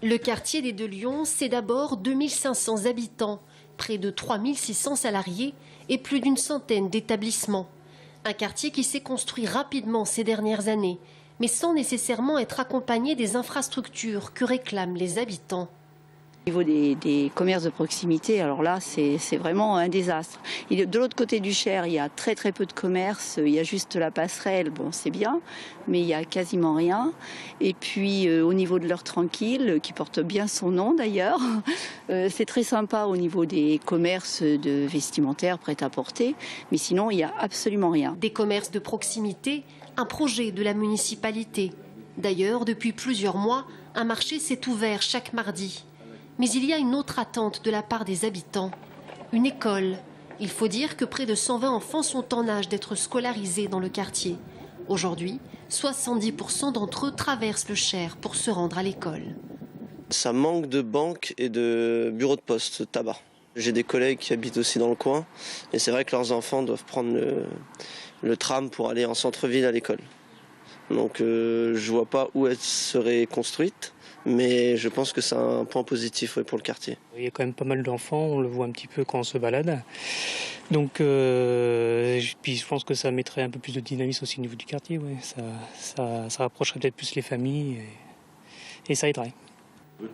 Le quartier des Deux Lions, c'est d'abord 2500 habitants, près de 3600 salariés et plus d'une centaine d'établissements. Un quartier qui s'est construit rapidement ces dernières années, mais sans nécessairement être accompagné des infrastructures que réclament les habitants. Au niveau des commerces de proximité, alors là, c'est vraiment un désastre. De l'autre côté du Cher, il y a très peu de commerces. Il y a juste la passerelle, bon, c'est bien, mais il y a quasiment rien. Et puis, au niveau de l'Heure Tranquille, qui porte bien son nom d'ailleurs, c'est très sympa au niveau des commerces de vestimentaires, prêt-à-porter. Mais sinon, il n'y a absolument rien. Des commerces de proximité, un projet de la municipalité. D'ailleurs, depuis plusieurs mois, un marché s'est ouvert chaque mardi. Mais il y a une autre attente de la part des habitants, une école. Il faut dire que près de 120 enfants sont en âge d'être scolarisés dans le quartier. Aujourd'hui, 70% d'entre eux traversent le Cher pour se rendre à l'école. Ça manque de banques et de bureaux de poste, tabac. J'ai des collègues qui habitent aussi dans le coin et c'est vrai que leurs enfants doivent prendre le tram pour aller en centre-ville à l'école. Donc je ne vois pas où elle serait construite. Mais je pense que c'est un point positif pour le quartier. Il y a quand même pas mal d'enfants, on le voit un petit peu quand on se balade. Donc puis je pense que ça mettrait un peu plus de dynamisme aussi au niveau du quartier. Ouais. Ça rapprocherait peut-être plus les familles et ça aiderait.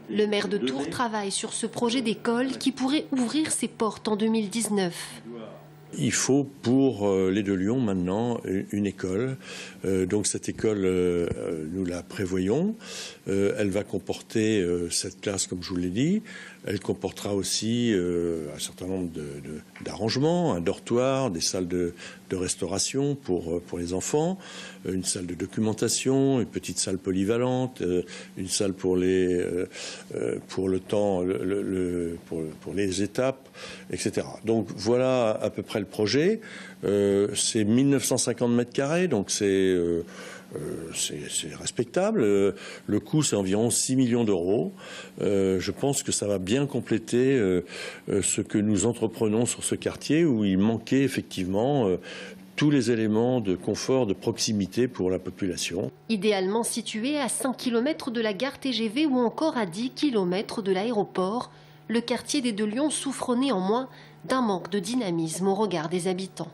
Le maire de Tours travaille sur ce projet d'école qui pourrait ouvrir ses portes en 2019. Il faut pour les Deux Lions maintenant une école. Donc cette école, nous la prévoyons. Elle va comporter 7 classes, comme je vous l'ai dit. Elle comportera aussi un certain nombre d'arrangements, un dortoir, des salles de restauration pour les enfants, une salle de documentation, une petite salle polyvalente, une salle pour le temps, pour les étapes, etc. Donc voilà à peu près le projet. C'est 1950 mètres carrés, donc c'est respectable. Le coût, c'est environ 6 millions d'euros. Je pense que ça va bien compléter ce que nous entreprenons sur ce quartier où il manquait effectivement tous les éléments de confort, de proximité pour la population. Idéalement situé à 5 km de la gare TGV ou encore à 10 km de l'aéroport, le quartier des Deux Lions souffre néanmoins d'un manque de dynamisme au regard des habitants.